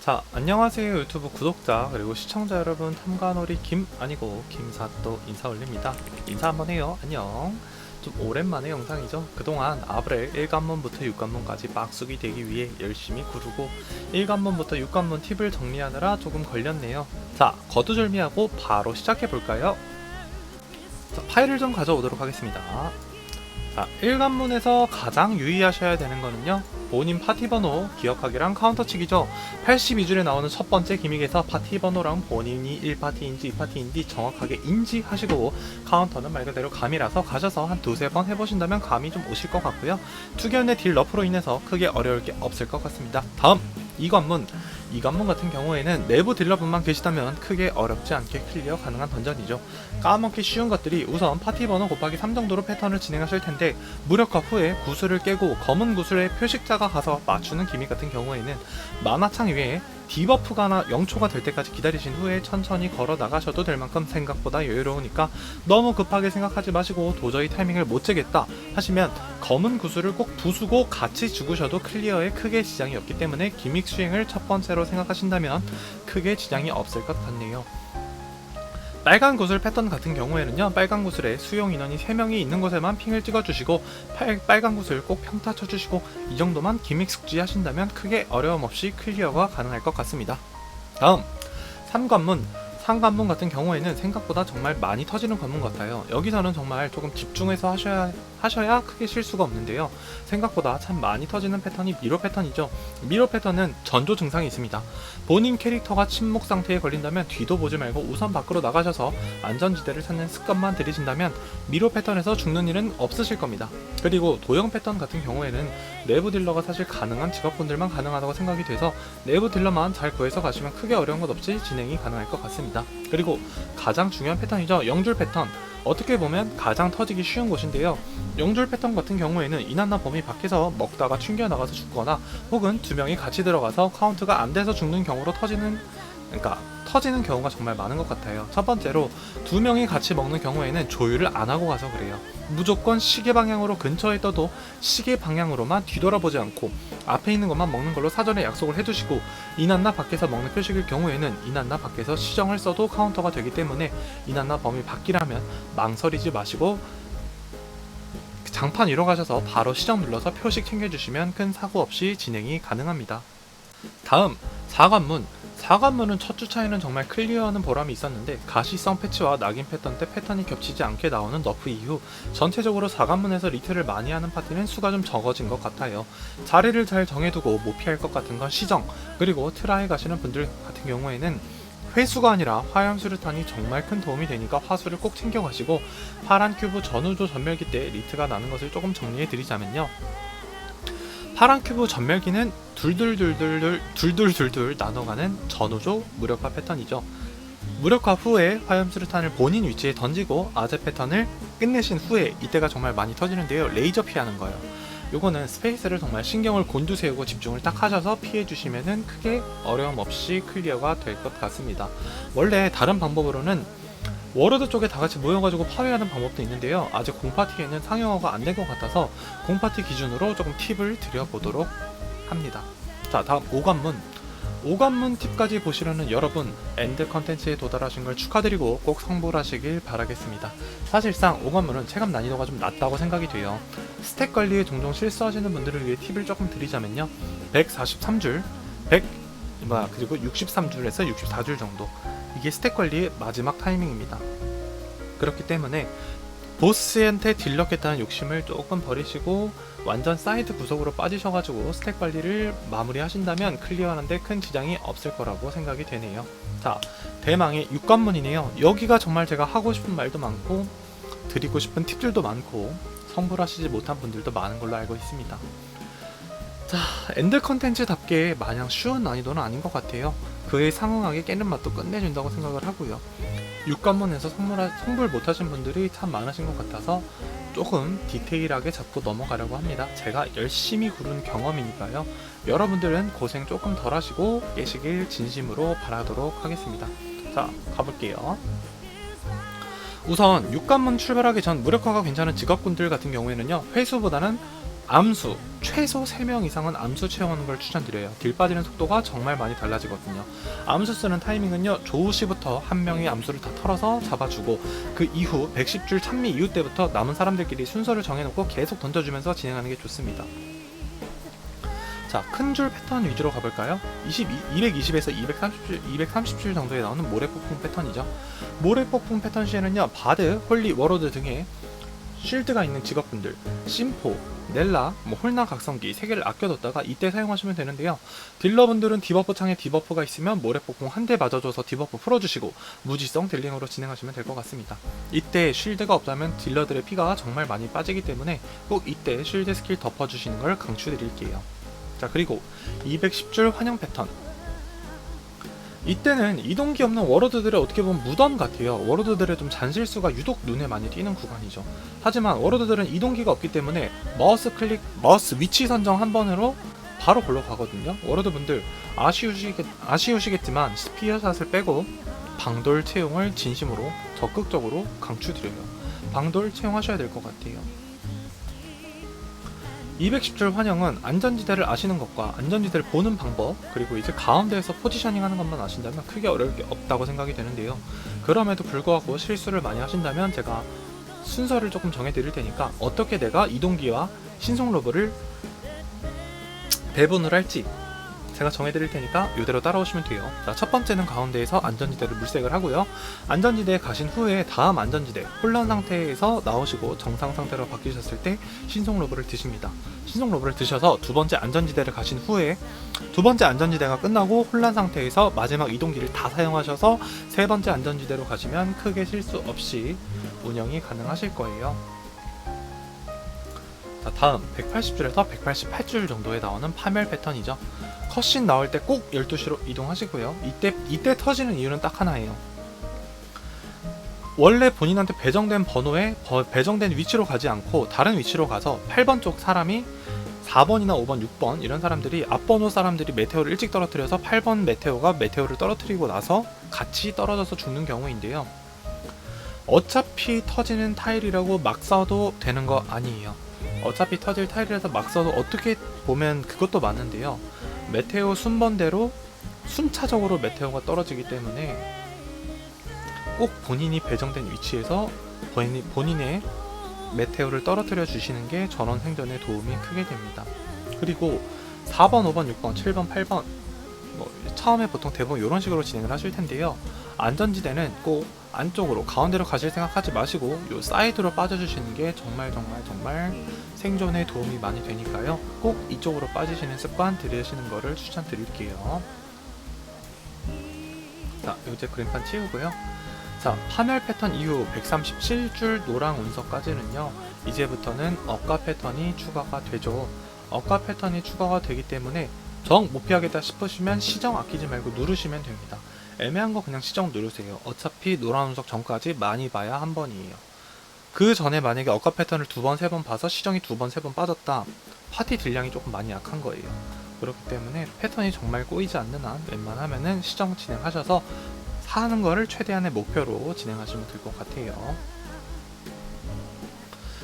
자, 안녕하세요 유튜브 구독자 그리고 시청자 여러분. 탐관오리 김 아니고 김사또 인사 올립니다. 인사 한번 해요. 안녕. 좀 오랜만에 영상이죠. 그동안 아브렐 1관문부터 6관문까지 빡수기 되기 위해 열심히 구르고 1관문부터 6관문 팁을 정리하느라 조금 걸렸네요. 자, 거두절미하고 바로 시작해볼까요? 자, 파일을 좀 가져오도록 하겠습니다. 자, 1관문에서 가장 유의하셔야 되는 거는요, 본인 파티 번호 기억하기랑 카운터 치기죠. 82줄에 나오는 첫 번째 기믹에서 파티 번호랑 본인이 1파티인지 2파티인지 정확하게 인지하시고, 카운터는 말 그대로 감이라서 가셔서 한 두세 번 해보신다면 감이 좀 오실 것 같고요. 투견의 딜 너프로 인해서 크게 어려울 게 없을 것 같습니다. 다음 2관문 같은 경우에는 내부 딜러분만 계시다면 크게 어렵지 않게 클리어 가능한 던전이죠. 까먹기 쉬운 것들이 우선 파티 번호 곱하기 3 정도로 패턴을 진행하실 텐데, 무력화 후에 구슬을 깨고 검은 구슬에 표식자가 가서 맞추는 기믹 같은 경우에는 만화창 위에 디버프가 0초가 될 때까지 기다리신 후에 천천히 걸어 나가셔도 될 만큼 생각보다 여유로우니까 너무 급하게 생각하지 마시고, 도저히 타이밍을 못 재겠다 하시면 검은 구슬을 꼭 부수고 같이 죽으셔도 클리어에 크게 지장이 없기 때문에 기믹 수행을 첫 번째로 생각하신다면 크게 지장이 없을 것 같네요. 빨간 구슬 패턴 같은 경우에는요, 빨간 구슬에 수용 인원이 3명이 있는 곳에만 핑을 찍어주시고 빨간 구슬 꼭 평타 쳐주시고, 이 정도만 기믹 숙지 하신다면 크게 어려움 없이 클리어가 가능할 것 같습니다. 다음 3관문 같은 경우에는 생각보다 정말 많이 터지는 관문 같아요. 여기서는 정말 조금 집중해서 하셔야 크게 실수가 없는데요. 생각보다 참 많이 터지는 패턴이 미로 패턴이죠. 미로 패턴은 전조 증상이 있습니다. 본인 캐릭터가 침묵 상태에 걸린다면 뒤도 보지 말고 우선 밖으로 나가셔서 안전지대를 찾는 습관만 들이신다면 미로 패턴에서 죽는 일은 없으실 겁니다. 그리고 도형 패턴 같은 경우에는 내부 딜러가 사실 가능한 직업분들만 가능하다고 생각이 돼서 내부 딜러만 잘 구해서 가시면 크게 어려운 것 없이 진행이 가능할 것 같습니다. 그리고 가장 중요한 패턴이죠. 0줄 패턴. 어떻게 보면 가장 터지기 쉬운 곳인데요. 0줄 패턴 같은 경우에는 이난나 범위 밖에서 먹다가 튕겨나가서 죽거나, 혹은 두 명이 같이 들어가서 카운트가 안 돼서 죽는 경우로 터지는 경우가 정말 많은 것 같아요. 첫 번째로, 두 명이 같이 먹는 경우에는 조율을 안 하고 가서 그래요. 무조건 시계 방향으로 근처에 떠도 시계 방향으로만 뒤돌아보지 않고 앞에 있는 것만 먹는 걸로 사전에 약속을 해두시고, 이난나 밖에서 먹는 표식일 경우에는 이난나 밖에서 시정을 써도 카운터가 되기 때문에 이난나 범위 밖이라면 망설이지 마시고 장판 위로 가셔서 바로 시정 눌러서 표식 챙겨주시면 큰 사고 없이 진행이 가능합니다. 다음 4관문은 첫 주차에는 정말 클리어하는 보람이 있었는데, 가시성 패치와 낙인 패턴 때 패턴이 겹치지 않게 나오는 너프 이후 전체적으로 4관문에서 리트를 많이 하는 파티는 수가 좀 적어진 것 같아요. 자리를 잘 정해두고 못 피할 것 같은 건 시정, 그리고 트라이 가시는 분들 같은 경우에는 회수가 아니라 화염 수류탄이 정말 큰 도움이 되니까 화수를 꼭 챙겨가시고, 파란 큐브 전우조 전멸기 때 리트가 나는 것을 조금 정리해 드리자면요, 파란 큐브 전멸기는 둘둘둘둘 나눠가는 전우조 무력화 패턴이죠. 무력화 후에 화염수류탄을 본인 위치에 던지고 아재 패턴을 끝내신 후에, 이때가 정말 많이 터지는데요, 레이저 피하는 거예요. 요거는 스페이스를 정말 신경을 곤두세우고 집중을 딱 하셔서 피해주시면은 크게 어려움 없이 클리어가 될 것 같습니다. 원래 다른 방법으로는 워로드 쪽에 다같이 모여가지고 파괴하는 방법도 있는데요, 아직 공파티에는 상용화가 안 된 것 같아서 공파티 기준으로 조금 팁을 드려보도록 합니다. 자, 다음 5관문 팁까지 보시려는 여러분, 엔드 컨텐츠에 도달하신 걸 축하드리고 꼭 성불하시길 바라겠습니다. 사실상 5관문은 체감 난이도가 좀 낮다고 생각이 돼요. 스택 관리에 종종 실수하시는 분들을 위해 팁을 조금 드리자면요, 143줄, 그리고 63줄에서 64줄 정도, 이게 스택 관리의 마지막 타이밍입니다. 그렇기 때문에 보스한테 딜렀겠다는 욕심을 조금 버리시고 완전 사이드 구석으로 빠지셔가지고 스택 관리를 마무리 하신다면 클리어하는데 큰 지장이 없을 거라고 생각이 되네요. 자, 대망의 6관문이네요. 여기가 정말 제가 하고 싶은 말도 많고 드리고 싶은 팁들도 많고 성불하시지 못한 분들도 많은 걸로 알고 있습니다. 자, 엔드 컨텐츠답게 마냥 쉬운 난이도는 아닌 것 같아요. 그에 상응하게 깨는 맛도 끝내준다고 생각을 하고요. 6관문에서 성불 못하신 분들이 참 많으신 것 같아서 조금 디테일하게 잡고 넘어가려고 합니다. 제가 열심히 구른 경험이니까요. 여러분들은 고생 조금 덜 하시고 깨시길 진심으로 바라도록 하겠습니다. 자, 가볼게요. 우선 6관문 출발하기 전 무력화가 괜찮은 직업군들 같은 경우에는요, 회수보다는 암수 최소 3명 이상은 암수 채우는 걸 추천드려요. 딜 빠지는 속도가 정말 많이 달라지거든요. 암수 쓰는 타이밍은요, 조우시부터 한 명이 암수를 다 털어서 잡아주고 그 이후 110줄 찬미 이후 때부터 남은 사람들끼리 순서를 정해놓고 계속 던져주면서 진행하는 게 좋습니다. 자, 큰 줄 패턴 위주로 가볼까요? 220에서 230줄 정도에 나오는 모래폭풍 패턴이죠. 모래폭풍 패턴 시에는요, 바드, 홀리, 워로드 등의 쉴드가 있는 직업분들, 심포, 넬라, 홀나 각성기 3개를 아껴뒀다가 이때 사용하시면 되는데요. 딜러분들은 디버프 창에 디버프가 있으면 모래폭풍 한 대 맞아줘서 디버프 풀어주시고 무지성 딜링으로 진행하시면 될 것 같습니다. 이때 쉴드가 없다면 딜러들의 피가 정말 많이 빠지기 때문에 꼭 이때 쉴드 스킬 덮어주시는 걸 강추드릴게요. 자, 그리고 210줄 환영 패턴, 이때는 이동기 없는 워로드들의 어떻게 보면 무덤 같아요. 워로드들의 좀 잔실수가 유독 눈에 많이 띄는 구간이죠. 하지만 워로드들은 이동기가 없기 때문에 마우스 위치 선정 한 번으로 바로 골로 가거든요. 워로드분들 아쉬우시겠지만 스피어샷을 빼고 방돌 채용을 진심으로 적극적으로 강추드려요. 방돌 채용하셔야 될 것 같아요. 210줄 환영은 안전지대를 아시는 것과 안전지대를 보는 방법, 그리고 이제 가운데에서 포지셔닝 하는 것만 아신다면 크게 어려울 게 없다고 생각이 되는데요. 그럼에도 불구하고 실수를 많이 하신다면 제가 순서를 조금 정해드릴 테니까 어떻게 내가 이동기와 신속 로브를 배분을 할지 제가 정해드릴 테니까 이대로 따라오시면 돼요. 자, 첫 번째는 가운데에서 안전지대를 물색을 하고요. 안전지대에 가신 후에 다음 안전지대 혼란 상태에서 나오시고 정상 상태로 바뀌셨을 때 신속 로브를 드십니다. 신속 로브를 드셔서 두 번째 안전지대를 가신 후에 두 번째 안전지대가 끝나고 혼란 상태에서 마지막 이동기를 다 사용하셔서 세 번째 안전지대로 가시면 크게 실수 없이 운영이 가능하실 거예요. 자, 다음 180줄에서 188줄 정도에 나오는 파멸 패턴이죠. 컷신 나올 때 꼭 12시로 이동하시고요. 이때 터지는 이유는 딱 하나예요. 원래 본인한테 배정된 번호에 배정된 위치로 가지 않고 다른 위치로 가서 8번 쪽 사람이 4번이나 5번, 6번 이런 사람들이 앞번호 사람들이 메테오를 일찍 떨어뜨려서 8번 메테오가 메테오를 떨어뜨리고 나서 같이 떨어져서 죽는 경우인데요. 어차피 터지는 타일이라고 막 써도 되는 거 아니에요. 어차피 터질 타일이라서 막 써도 어떻게 보면 그것도 맞는데요. 메테오 순번대로 순차적으로 메테오가 떨어지기 때문에 꼭 본인이 배정된 위치에서 본인의 메테오를 떨어뜨려 주시는 게 전원 생존에 도움이 크게 됩니다. 그리고 4번, 5번, 6번, 7번, 8번 처음에 보통 대부분 이런 식으로 진행을 하실 텐데요. 안전지대는 꼭 안쪽으로 가운데로 가실 생각하지 마시고 요 사이드로 빠져주시는 게 정말 생존에 도움이 많이 되니까요. 꼭 이쪽으로 빠지시는 습관 들이시는 거를 추천드릴게요. 자, 이제 그림판 치우고요. 자, 파멸 패턴 이후 137줄 노랑 운석까지는요, 이제부터는 억가 패턴이 추가가 되죠. 억가 패턴이 추가가 되기 때문에 정 못 피하겠다 싶으시면 시정 아끼지 말고 누르시면 됩니다. 애매한 거 그냥 시정 누르세요. 어차피 노란 운석 전까지 많이 봐야 한 번이에요. 그 전에 만약에 억가 패턴을 2번, 3번 봐서 시정이 2번, 3번 빠졌다, 파티 딜량이 조금 많이 약한 거예요. 그렇기 때문에 패턴이 정말 꼬이지 않는 한 웬만하면은 시정 진행하셔서 사는 거를 최대한의 목표로 진행하시면 될 것 같아요.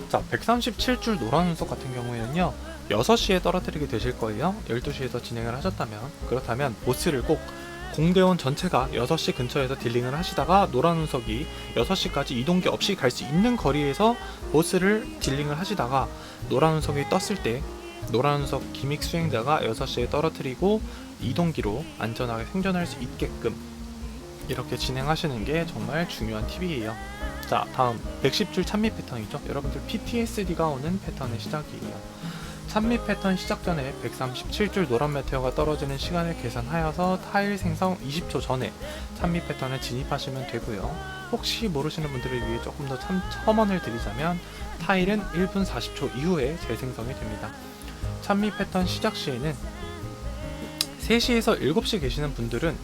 자, 137줄 노란 운석 같은 경우에는요, 6시에 떨어뜨리게 되실 거예요. 12시에서 진행을 하셨다면. 그렇다면 보스를 꼭 공대원 전체가 6시 근처에서 딜링을 하시다가 노란 운석이 6시까지 이동기 없이 갈 수 있는 거리에서 보스를 딜링을 하시다가 노란 운석이 떴을 때 노란 운석 기믹 수행자가 6시에 떨어뜨리고 이동기로 안전하게 생존할 수 있게끔 이렇게 진행하시는 게 정말 중요한 팁이에요. 자, 다음 110줄 찬미 패턴이죠. 여러분들 PTSD가 오는 패턴의 시작이에요. 찬미 패턴 시작 전에 137줄 노란 메테오가 떨어지는 시간을 계산하여서 타일 생성 20초 전에 찬미 패턴에 진입하시면 되고요. 혹시 모르시는 분들을 위해 조금 더 첨언을 드리자면 타일은 1분 40초 이후에 재생성이 됩니다. 찬미 패턴 시작 시에는 3시에서 7시 계시는 분들은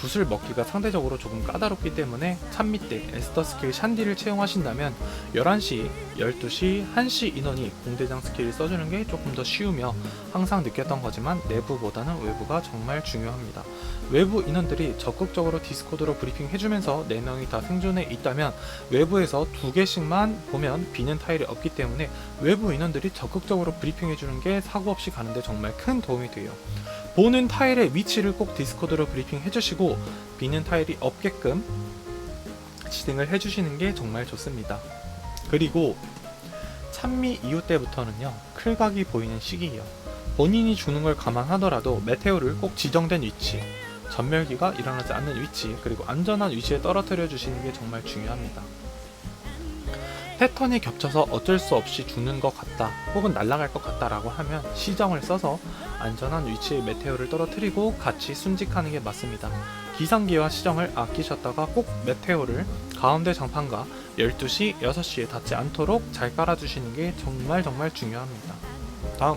구슬 먹기가 상대적으로 조금 까다롭기 때문에 찬밑대 에스더 스킬 샨디를 채용하신다면 11시, 12시, 1시 인원이 공대장 스킬을 써주는 게 조금 더 쉬우며 항상 느꼈던 거지만 내부보다는 외부가 정말 중요합니다. 외부 인원들이 적극적으로 디스코드로 브리핑 해주면서 4명이 다 생존해 있다면 외부에서 2개씩만 보면 비는 타일이 없기 때문에 외부 인원들이 적극적으로 브리핑 해주는 게 사고 없이 가는데 정말 큰 도움이 돼요. 보는 타일의 위치를 꼭 디스코드로 브리핑 해주시고 비는 타일이 없게끔 진행을 해주시는 게 정말 좋습니다. 그리고 찬미 이후 때부터는요, 클각이 보이는 시기예요. 본인이 주는 걸 감안하더라도 메테오를 꼭 지정된 위치, 전멸기가 일어나지 않는 위치, 그리고 안전한 위치에 떨어뜨려 주시는 게 정말 중요합니다. 패턴이 겹쳐서 어쩔 수 없이 죽는 것 같다 혹은 날아갈 것 같다 라고 하면 시정을 써서 안전한 위치에 메테오를 떨어뜨리고 같이 순직하는 게 맞습니다. 기상기와 시정을 아끼셨다가 꼭 메테오를 가운데 장판과 12시, 6시에 닿지 않도록 잘 깔아주시는 게 정말 중요합니다. 다음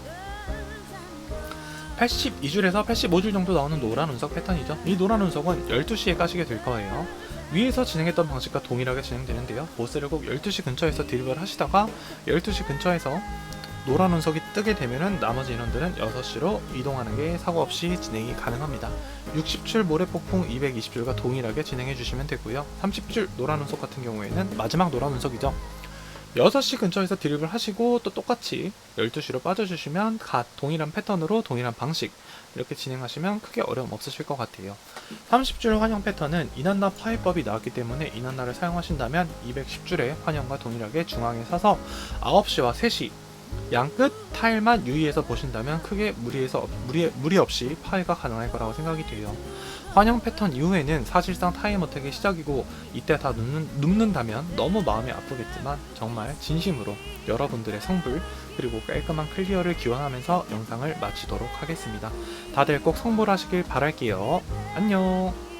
82줄에서 85줄 정도 나오는 노란 운석 패턴이죠. 이 노란 운석은 12시에 까시게 될 거예요. 위에서 진행했던 방식과 동일하게 진행되는데요. 보스를 꼭 12시 근처에서 딜을 하시다가 12시 근처에서 노란 운석이 뜨게 되면은 나머지 인원들은 6시로 이동하는 게 사고 없이 진행이 가능합니다. 60줄 모래폭풍 220줄과 동일하게 진행해 주시면 되고요. 30줄 노란 운석 같은 경우에는 마지막 노란 운석이죠. 6시 근처에서 드립을 하시고 또 똑같이 12시로 빠져주시면 동일한 패턴으로 동일한 방식 이렇게 진행하시면 크게 어려움 없으실 것 같아요. 30줄 환영 패턴은 인한나 파이법이 나왔기 때문에 인한나를 사용하신다면 210줄의 환영과 동일하게 중앙에 서서 9시와 3시 양끝 타일만 유의해서 보신다면 크게 무리 없이 파이가 가능할 거라고 생각이 돼요. 환영 패턴 이후에는 사실상 타임 어택의 시작이고 이때 다 눕는다면 너무 마음이 아프겠지만 정말 진심으로 여러분들의 성불 그리고 깔끔한 클리어를 기원하면서 영상을 마치도록 하겠습니다. 다들 꼭 성불하시길 바랄게요. 안녕.